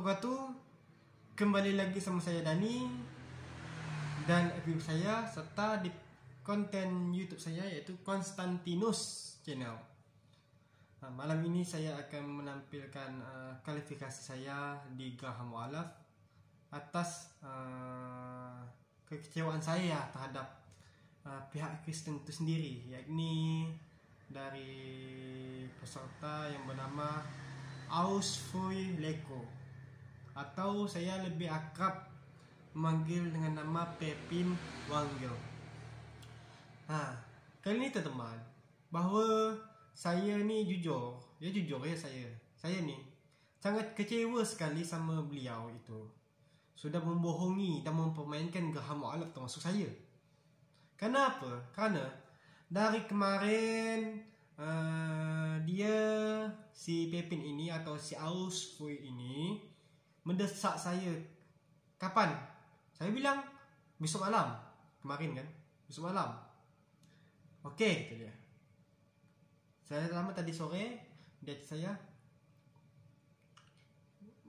wabarakatuh. Kembali lagi sama saya Dani dan review saya serta di konten YouTube saya yaitu Konstantinus Channel. Malam ini saya akan menampilkan kualifikasi saya di Graham Mu'allaf atas kekecewaan saya terhadap pihak Kristen itu sendiri, yakni dari peserta yang bernama Ausfui Leko, atau saya lebih akrab memanggil dengan nama Pepin Wangel. Kali ini teman-teman, bahwa saya ni jujur ya saya ni sangat kecewa sekali sama beliau itu. Sudah membohongi dan mempermainkan Graham Mu'allaf termasuk saya. Kenapa? Karena dari kemarin dia si Pepin ini atau si Ausfui ini mendesak saya. Kapan? Saya bilang besok malam. Kemarin kan? Besok malam. Okey, kata dia. Saya lama tadi sore dia chat saya,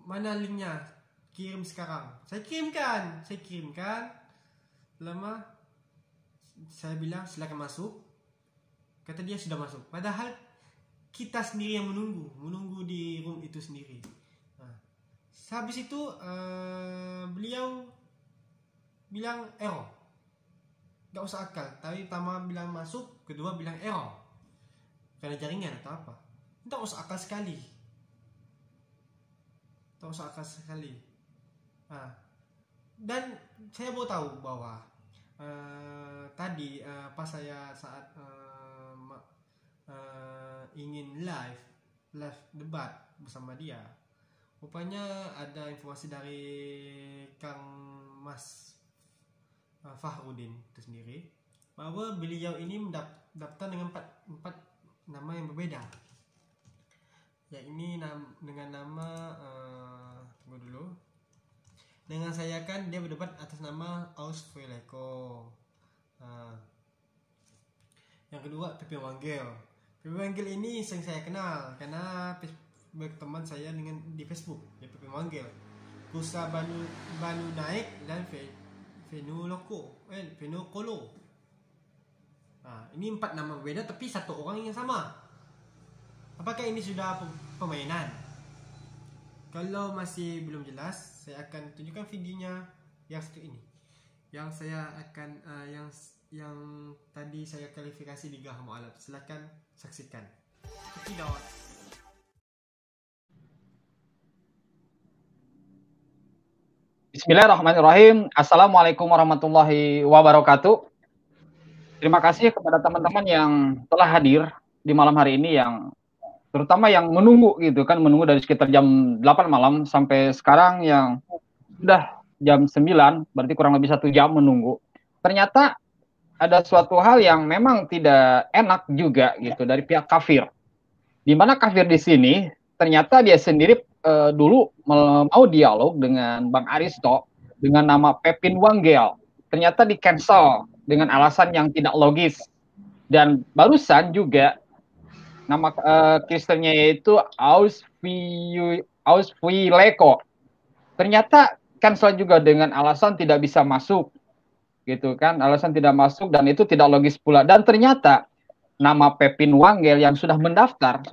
mana linknya? Kirim sekarang. Saya kirimkan. Lama saya bilang silakan masuk. Kata dia sudah masuk. Padahal kita sendiri yang menunggu di room itu sendiri. Habis itu beliau bilang error. Gak usah akal. Tapi pertama bilang masuk, kedua bilang error. Karena jaringan atau apa. Tak usah akal sekali. Dan saya baru tahu bahwa tadi pas saya saat ingin live debat bersama dia, rupanya ada informasi dari Kang Mas Fahrudin itu sendiri bahwa beliau ini mendaftar dengan empat nama yang berbeda, yakni dengan nama tunggu dulu. Dengan saya kan dia berdebat atas nama Ausfui Leko. Yang kedua Pepin Wangel. Pepin Wangel ini sering saya kenal karena berteman saya dengan di Facebook. Dia Pepin Wangel, Kusa Banu Naik dan Venu Kolo. Ini empat nama berbeda tapi satu orang yang sama. Apakah ini sudah permainan? Kalau masih belum jelas, saya akan tunjukkan videonya yang satu ini. Yang saya akan yang tadi saya kualifikasi di Graham Mu'allaf. Silakan saksikan. Tidak. Bismillahirrahmanirrahim. Assalamualaikum warahmatullahi wabarakatuh. Terima kasih kepada teman-teman yang telah hadir di malam hari ini, yang terutama yang menunggu dari sekitar jam 8 malam sampai sekarang yang sudah jam 9, berarti kurang lebih 1 jam menunggu. Ternyata ada suatu hal yang memang tidak enak juga dari pihak kafir. Di mana kafir di sini ternyata dia sendiri dulu mau dialog dengan Bang Aristo dengan nama Pepin Wangel. Ternyata di cancel dengan alasan yang tidak logis. Dan barusan juga nama Kristennya yaitu Ausfui Leko. Ternyata cancel juga dengan alasan tidak bisa masuk. Alasan tidak masuk dan itu tidak logis pula. Dan ternyata nama Pepin Wangel yang sudah mendaftar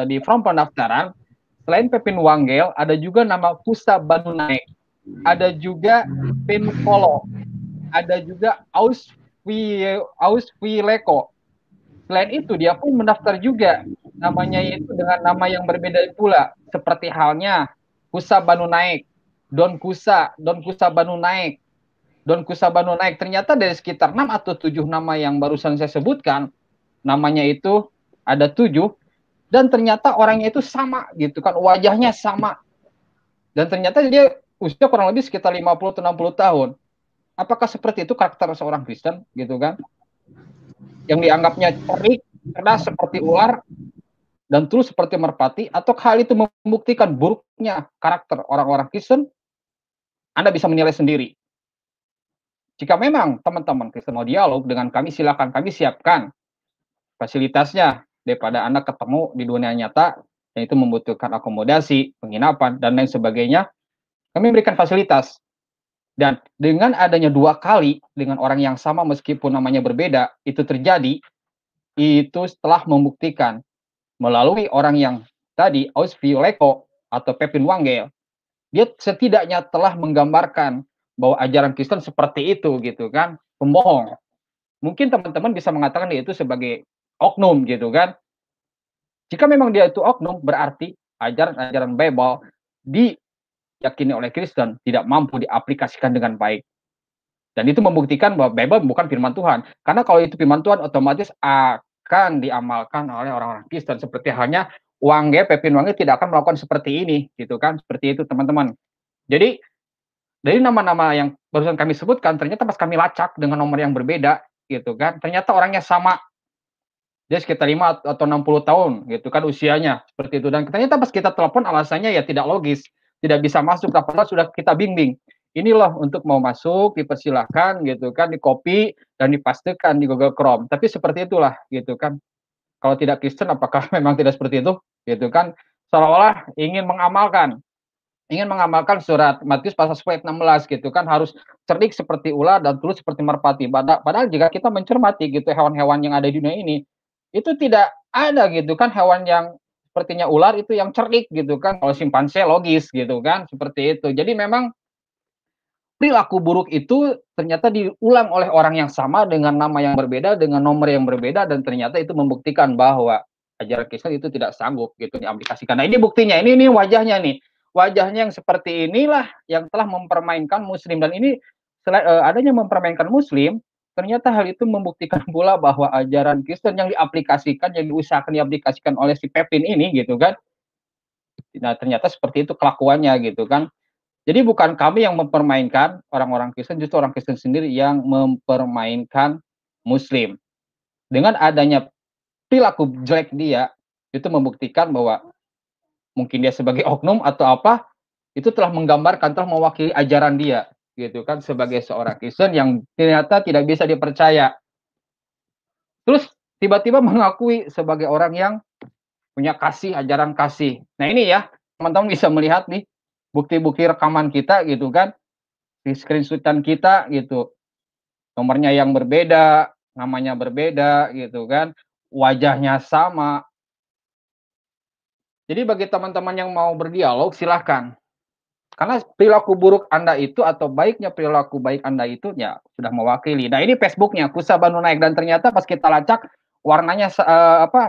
di form pendaftaran, selain Pepin Wangel ada juga nama Kusa Banu Naik, ada juga Venu Kolo, ada juga Ausfui Leko. Selain itu dia pun mendaftar juga namanya itu dengan nama yang berbeda pula, seperti halnya Kusa Banu Naik, Don Kusa Banu Naik. Ternyata dari sekitar 6 atau 7 nama yang barusan saya sebutkan, namanya itu ada 7, dan ternyata orangnya itu sama wajahnya sama. Dan ternyata dia usia kurang lebih sekitar 50-60 tahun. Apakah seperti itu karakter seorang Kristen yang dianggapnya cerdas seperti ular dan tulus seperti merpati, atau hal itu membuktikan buruknya karakter orang-orang Kristen? Anda bisa menilai sendiri. Jika memang teman-teman Kristen mau dialog dengan kami, silakan, kami siapkan fasilitasnya daripada Anda ketemu di dunia nyata yang itu membutuhkan akomodasi, penginapan, dan lain sebagainya, kami berikan fasilitas. Dan dengan adanya 2 kali dengan orang yang sama meskipun namanya berbeda, itu terjadi, itu setelah membuktikan melalui orang yang tadi, Aus Violeko atau Pepin Wangel, dia setidaknya telah menggambarkan bahwa ajaran Kristen seperti itu gitu kan, pembohong. Mungkin teman-teman bisa mengatakan dia itu sebagai oknum gitu kan. Jika memang dia itu oknum, berarti ajaran-ajaran Bible diyakini oleh Kristen tidak mampu diaplikasikan dengan baik. Dan itu membuktikan bahwa Bible bukan firman Tuhan. Karena kalau itu firman Tuhan, otomatis akan diamalkan oleh orang-orang Kristen. Seperti halnya Pepin Wangge tidak akan melakukan seperti ini, gitu kan? Seperti itu, teman-teman. Jadi, dari nama-nama yang barusan kami sebutkan, ternyata pas kami lacak dengan nomor yang berbeda, gitu kan? Ternyata orangnya sama. Dia sekitar 5 atau 60 tahun, gitu kan usianya, seperti itu. Dan ternyata pas kita telepon alasannya ya tidak logis, tidak bisa masuk, apalagi sudah kita bimbing. Ini loh untuk mau masuk, dipersilahkan gitu kan, di-copy dan dipastikan di Google Chrome. Tapi seperti itulah gitu kan. Kalau tidak Kristen apakah memang tidak seperti itu? Gitu kan. Seolah-olah ingin mengamalkan surat Matius pasal 10 ayat 16 gitu kan, harus cerdik seperti ular dan tulus seperti merpati. Padahal jika kita mencermati gitu hewan-hewan yang ada di dunia ini, itu tidak ada gitu kan hewan yang sepertinya ular itu yang cerdik gitu kan. Kalau simpanse logis gitu kan, seperti itu. Jadi memang perilaku buruk itu ternyata diulang oleh orang yang sama dengan nama yang berbeda, dengan nomor yang berbeda, dan ternyata itu membuktikan bahwa ajaran Kristen itu tidak sanggup gitu diaplikasikan. Nah ini buktinya, ini wajahnya nih. Wajahnya yang seperti inilah yang telah mempermainkan Muslim. Dan ini adanya mempermainkan Muslim, ternyata hal itu membuktikan pula bahwa ajaran Kristen yang diaplikasikan, yang diusahakan diaplikasikan oleh si Pepin ini gitu kan. Nah ternyata seperti itu kelakuannya gitu kan. Jadi bukan kami yang mempermainkan orang-orang Kristen, justru orang Kristen sendiri yang mempermainkan Muslim. Dengan adanya perilaku jelek dia, itu membuktikan bahwa mungkin dia sebagai oknum atau apa, itu telah menggambarkan, telah mewakili ajaran dia, gitu kan, sebagai seorang Kristen yang ternyata tidak bisa dipercaya. Terus tiba-tiba mengakui sebagai orang yang punya kasih, ajaran kasih. Nah ini ya, teman-teman bisa melihat nih, bukti-bukti rekaman kita gitu kan, di screenshotan kita gitu, nomornya yang berbeda, namanya berbeda gitu kan, wajahnya sama. Jadi bagi teman-teman yang mau berdialog silahkan. Karena perilaku buruk Anda itu atau baiknya perilaku baik Anda itu ya sudah mewakili. Nah ini Facebooknya Kusa Banu Naik, dan ternyata pas kita lacak warnanya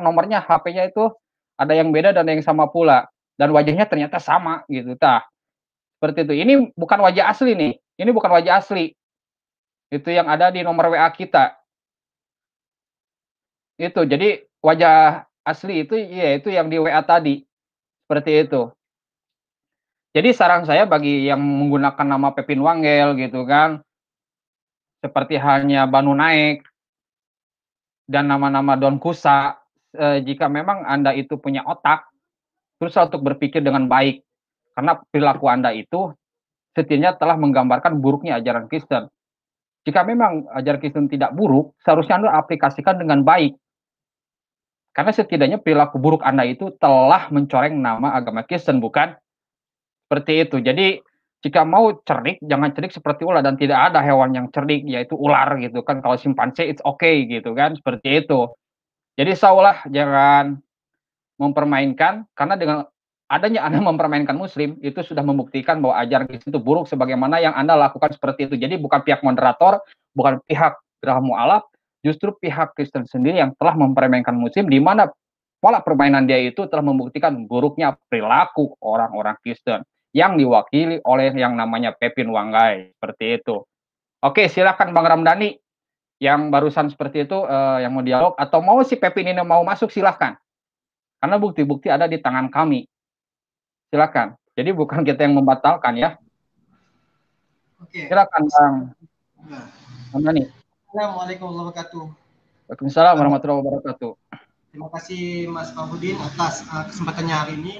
nomornya HP-nya itu ada yang beda dan ada yang sama pula, dan wajahnya ternyata sama gitu. Tah, seperti itu. Ini bukan wajah asli nih. Ini bukan wajah asli. Itu yang ada di nomor WA kita. Itu, jadi wajah asli itu ya itu yang di WA tadi, seperti itu. Jadi saran saya bagi yang menggunakan nama Pepin Wangel gitu kan, seperti halnya Banu Naik dan nama-nama Don Kusa, jika memang Anda itu punya otak, berusaha untuk berpikir dengan baik. Karena perilaku Anda itu setidaknya telah menggambarkan buruknya ajaran Kristen. Jika memang ajaran Kristen tidak buruk, seharusnya Anda aplikasikan dengan baik. Karena setidaknya perilaku buruk Anda itu telah mencoreng nama agama Kristen, bukan? Seperti itu. Jadi jika mau cerdik, jangan cerdik seperti ular, dan tidak ada hewan yang cerdik yaitu ular gitu kan. Kalau simpanse it's okay gitu kan, seperti itu. Jadi seolah jangan mempermainkan, karena dengan adanya Anda mempermainkan Muslim itu sudah membuktikan bahwa ajaran Kristen itu buruk sebagaimana yang Anda lakukan seperti itu. Jadi bukan pihak moderator, bukan pihak Gerah Mu'alaf, justru pihak Kristen sendiri yang telah mempermainkan Muslim, di mana pola permainan dia itu telah membuktikan buruknya perilaku orang-orang Kristen yang diwakili oleh yang namanya Pepin Wanggai, seperti itu. Oke, silakan Bang Ramdhani yang barusan seperti itu, yang mau dialog atau mau si Pepin ini mau masuk silahkan. Karena bukti-bukti ada di tangan kami. Silakan. Jadi bukan kita yang membatalkan ya. Oke. Silakan Bang Ramdhani. Assalamualaikum warahmatullahi wabarakatuh. Waalaikumsalam warahmatullahi wabarakatuh. Terima kasih Mas Fahudin atas kesempatannya hari ini.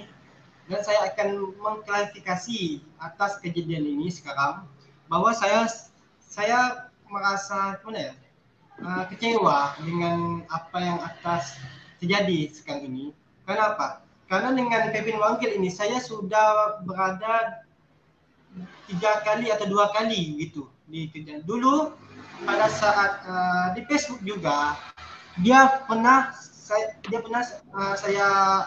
Dan saya akan mengklarifikasi atas kejadian ini sekarang, bahwa saya merasa kecewa dengan apa yang atas terjadi sekarang ini. Kenapa? karena dengan Pepin Wanggil ini saya sudah berada 3 kali atau 2 kali gitu di kerjaan. Dulu pada saat di Facebook juga dia pernah saya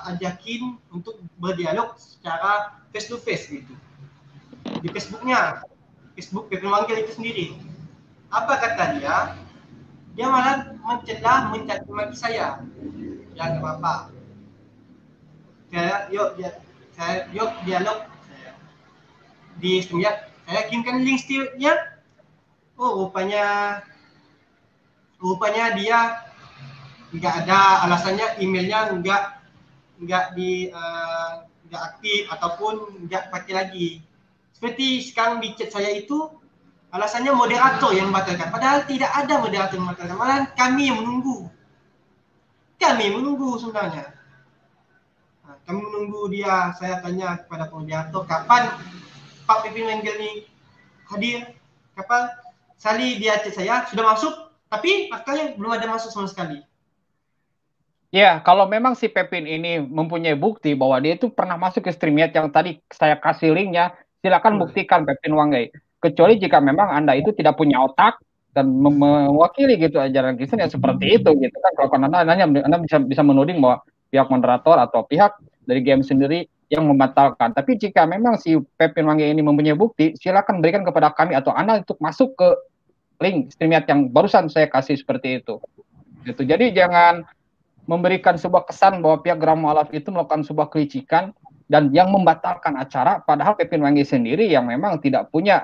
ajakin untuk berdialog secara face to face gitu di Facebook Pepin Wanggil itu sendiri. Apa kata dia? Dia malah mencaci maki saya. Ya nggak apa-apa. Yuk dialog. Di StreamYard saya kirimkan link StreamYard. Oh rupanya dia nggak ada alasannya, emailnya nggak aktif ataupun nggak pakai lagi. Seperti sekarang di chat saya itu alasannya moderator yang membatalkan, padahal tidak ada moderator yang membatalkan, malah kami yang menunggu sebenarnya. Kami menunggu dia. Saya tanya kepada moderator, kapan Pak Pepin Wanggil ini hadir, kapan? Sekali dia chat saya sudah masuk, tapi faktanya belum ada masuk sama sekali. Ya, kalau memang si Pepin ini mempunyai bukti bahwa dia itu pernah masuk ke StreamYard yang tadi saya kasih linknya, silakan buktikan Pepin Wanggil. Kecuali jika memang Anda itu tidak punya otak dan mewakili gitu ajaran Kristen yang seperti itu gitu kan. Kalau Anda bisa menuding bahwa pihak moderator atau pihak dari game sendiri yang membatalkan. Tapi jika memang si Pepin Wanggil ini mempunyai bukti, silakan berikan kepada kami atau Anda untuk masuk ke link StreamYard yang barusan saya kasih seperti itu. Gitu. Jadi jangan memberikan sebuah kesan bahwa pihak Geram Mu'alaf itu melakukan sebuah kelicikan dan yang membatalkan acara, padahal Pepin Wanggil sendiri yang memang tidak punya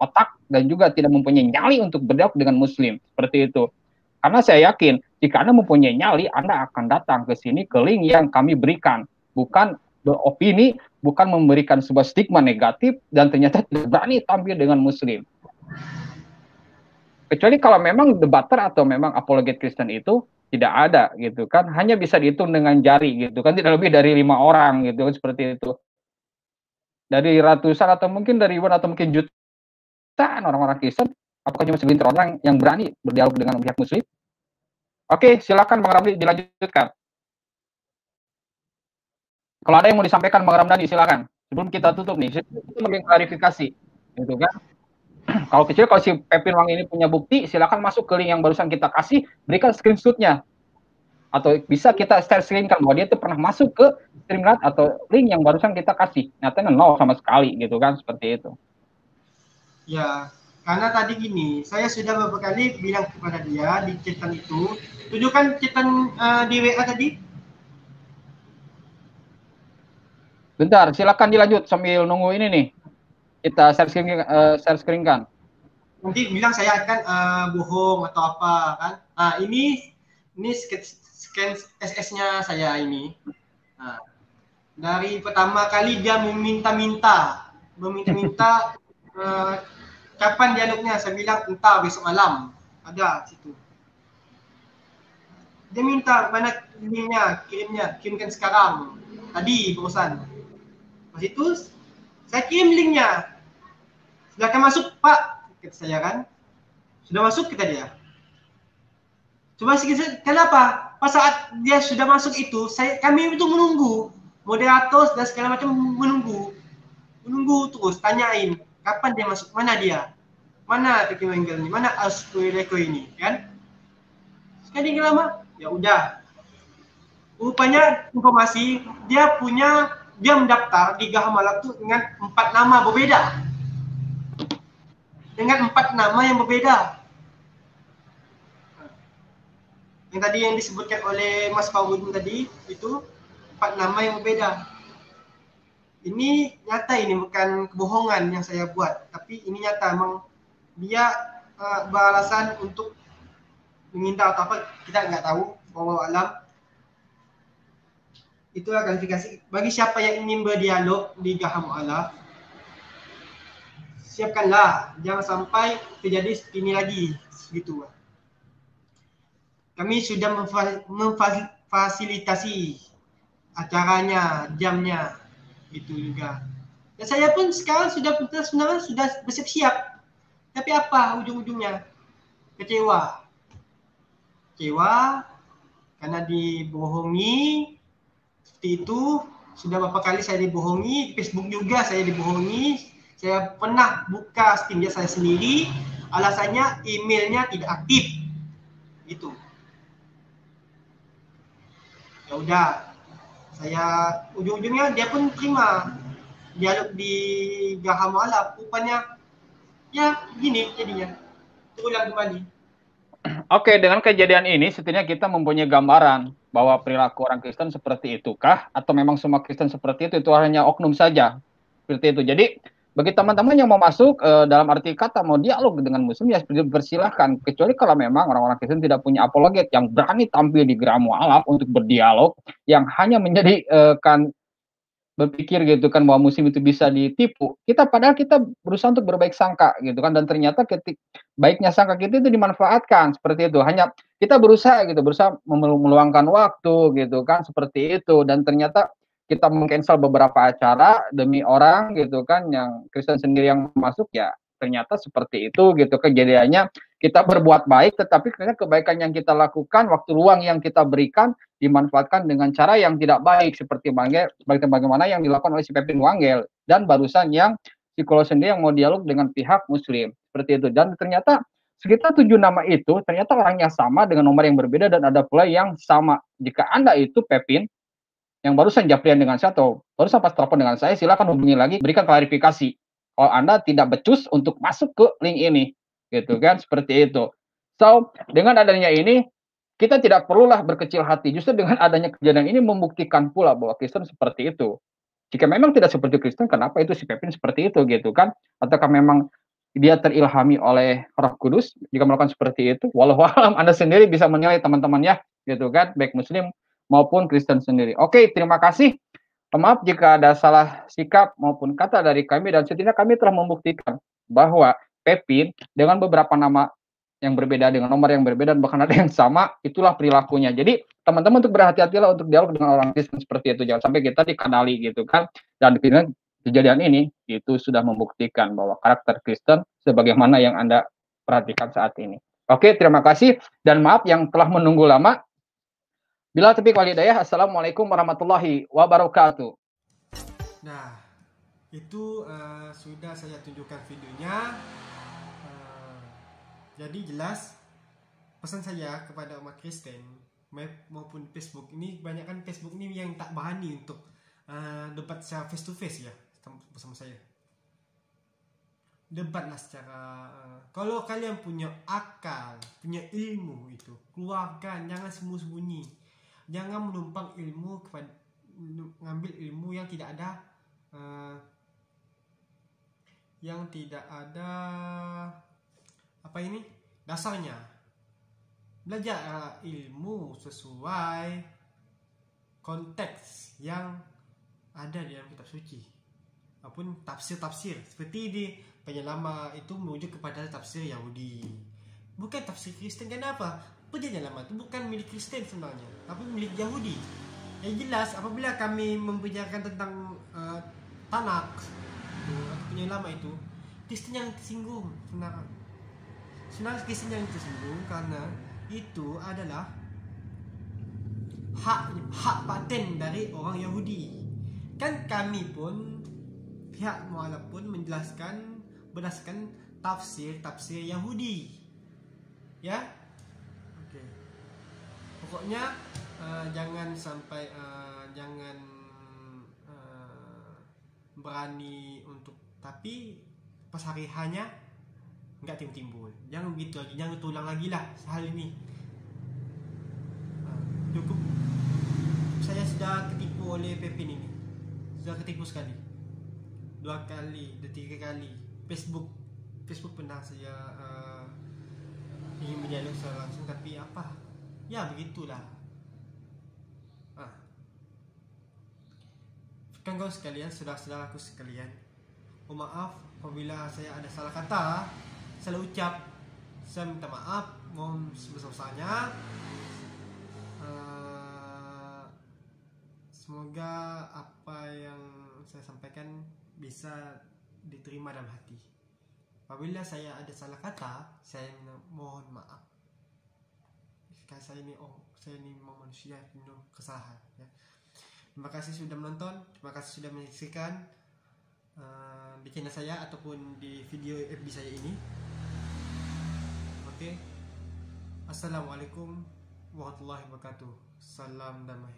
otak dan juga tidak mempunyai nyali untuk berdialog dengan Muslim seperti itu. Karena saya yakin jika Anda mempunyai nyali, Anda akan datang ke sini ke link yang kami berikan, bukan beropini, bukan memberikan sebuah stigma negatif dan ternyata tidak berani tampil dengan Muslim. Kecuali kalau memang debater atau memang apologet Kristen itu tidak ada gitu kan, hanya bisa dihitung dengan jari gitu kan, tidak lebih dari 5 orang gitu kan, seperti itu. Dari ratusan atau mungkin dari ribuan atau mungkin jutaan orang-orang Kristen, apakah cuma segelintir orang yang berani berdialog dengan pihak Muslim? Oke, silakan Bang Ramli dilanjutkan. Kalau ada yang mau disampaikan Bang Ramdhani silakan. Sebelum kita tutup nih, itu lebih klarifikasi gitu kan. Kalau si Pepin Wanggil ini punya bukti, silakan masuk ke link yang barusan kita kasih, berikan screenshot-nya. Atau bisa kita share screen-kan bahwa dia itu pernah masuk ke StreamYard atau link yang barusan kita kasih. Nyatanya nol sama sekali gitu kan, seperti itu. Ya, karena tadi gini, saya sudah beberapa kali bilang kepada dia di chatan itu, tunjukkan chatan di WA tadi. Bentar, silakan dilanjut sambil nunggu ini nih. Kita share screen kan. Nanti bilang saya akan bohong atau apa kan. Nah, ini scan SS-nya saya ini. Nah, dari pertama kali dia meminta-minta kapan dialognya, saya bilang entah besok malam ada situ. Dia minta mana linknya, kirimkan sekarang tadi barusan. Pas itu saya kirim linknya, silakan masuk Pak, kata saya kan. Sudah masuk kata dia. Coba sedikit, kenapa? Pas saat dia sudah masuk itu, kami itu menunggu, moderator dan segala macam menunggu terus, tanyain kapan dia masuk, mana dia, mana Pepin Wanggil ini, mana Askureko ini, kan? Sekali lama, ya udah. Rupanya informasi dia mendaftar di Gaham Mu'alaf itu dengan 4 nama berbeda. Dengan 4 nama yang berbeda. Yang tadi yang disebutkan oleh Mas Fawudin tadi, itu 4 nama yang berbeda. Ini nyata, ini bukan kebohongan yang saya buat, tapi ini nyata, memang dia beralasan untuk meminta atau apa, kita nggak tahu, wallahu alam. Itulah klarifikasi bagi siapa yang ingin berdialog di Gaham Mu'alaf. Siapkanlah, jangan sampai terjadi ini lagi gitu. Kami sudah memfasilitasi acaranya, jamnya, itu juga. Dan saya pun sekarang sebenarnya sudah bersiap-siap. Tapi apa ujung-ujungnya? Kecewa karena dibohongi seperti itu. Sudah berapa kali saya dibohongi, Facebook juga saya dibohongi. Saya pernah buka Steamnya saya sendiri, alasannya emailnya tidak aktif. Gitu. Ya udah, saya ujung-ujungnya dia pun terima dialog di Gaha Mualaf. Rupanya ya gini jadinya. Terulang kembali. Oke, dengan kejadian ini setidaknya kita mempunyai gambaran bahwa perilaku orang Kristen seperti itukah atau memang semua Kristen seperti itu hanya oknum saja. Seperti itu. Jadi bagi teman-teman yang mau masuk dalam arti kata mau dialog dengan muslim ya persilahkan, kecuali kalau memang orang-orang Kristen tidak punya apologet yang berani tampil di Geram Mualaf untuk berdialog yang hanya menjadi berpikir gitu kan bahwa muslim itu bisa ditipu. Padahal kita berusaha untuk berbaik sangka gitu kan, dan ternyata baiknya sangka kita itu dimanfaatkan seperti itu. Hanya kita berusaha meluangkan waktu gitu kan seperti itu, dan ternyata kita mengcancel beberapa acara demi orang gitu kan yang Kristen sendiri yang masuk, ya ternyata seperti itu gitu kejadiannya. Kita berbuat baik tetapi karena kebaikan yang kita lakukan, waktu luang yang kita berikan dimanfaatkan dengan cara yang tidak baik seperti bagaimana yang dilakukan oleh si Pepin Wangel dan barusan yang psikolog sendiri yang mau dialog dengan pihak muslim seperti itu. Dan ternyata sekitar 7 nama itu ternyata orangnya sama dengan nomor yang berbeda, dan ada pula yang sama. Jika Anda itu Pepin yang barusan Japrian dengan saya atau barusan pas telepon dengan saya, silakan hubungi lagi, berikan klarifikasi kalau Anda tidak becus untuk masuk ke link ini gitu kan, seperti itu. So dengan adanya ini kita tidak perlulah berkecil hati. Justru dengan adanya kejadian ini membuktikan pula bahwa Kristen seperti itu. Jika memang tidak seperti Kristen, kenapa itu si Pepin seperti itu gitu kan? Ataukah memang dia terilhami oleh Roh Kudus jika melakukan seperti itu? Walau alam Anda sendiri bisa menilai teman-temannya gitu kan, baik Muslim maupun Kristen sendiri. Oke, terima kasih. Maaf jika ada salah sikap maupun kata dari kami, dan setidaknya kami telah membuktikan bahwa Pepin dengan beberapa nama yang berbeda dengan nomor yang berbeda dan bahkan ada yang sama, itulah perilakunya. Jadi teman-teman untuk berhati-hatilah untuk dialog dengan orang Kristen seperti itu, jangan sampai kita dikenali gitu kan. Dan kejadian ini itu sudah membuktikan bahwa karakter Kristen sebagaimana yang Anda perhatikan saat ini. Oke, terima kasih dan maaf yang telah menunggu lama. Bila taufiq wal hidayah, assalamualaikum warahmatullahi wabarakatuh. Nah, itu sudah saya tunjukkan videonya. Jadi jelas pesan saya kepada umat Kristen maupun Facebook ini, kebanyakan Facebook ini yang tak berani untuk debat secara face to face ya bersama saya. Debatlah secara kalau kalian punya akal, punya ilmu, itu keluarkan, jangan sembunyi-sembunyi. Jangan menumpang ilmu kepada ngambil ilmu yang tidak ada dasarnya. Belajar ilmu sesuai konteks yang ada di dalam kitab suci maupun tafsir-tafsir. Seperti di Penyelamat itu merujuk kepada tafsir Yahudi, bukan tafsir Kristen. Kenapa? Penyelamat itu bukan milik Kristen sebenarnya, tapi milik Yahudi. Yang jelas apabila kami membicarakan tentang Tanak atau Penyelamat itu, Kristen yang tersinggung sebenarnya Kristen yang tersinggung karena itu adalah hak paten dari orang Yahudi. Kan kami pun pihak mualaf pun menjelaskan berdasarkan tafsir Yahudi. Ya. Oke. Pokoknya jangan sampai jangan berani untuk, tapi pas hari hanya nggak timbul. Jangan begitu lagi, jangan tulang lagi lah hal ini. Cukup, saya sudah ketipu oleh Pepin ini, sudah ketipu sekali, 2 kali, 3 kali. Facebook pernah saya ingin berdialog secara langsung, tapi apa ya begitulah. Kawan-kawan sekalian, saudara-saudaraku sekalian, maaf apabila saya ada salah kata, salah ucap. Saya minta maaf, mohon sebesar-besarnya. Semoga apa yang saya sampaikan bisa diterima dalam hati. Apabila saya ada salah kata, saya mohon maaf. Saya ini manusia penuh kesalahan ya. Terima kasih sudah menonton, terima kasih sudah menyaksikan di channel saya ataupun di video FB saya ini. Oke. Assalamualaikum warahmatullahi wabarakatuh. Salam damai.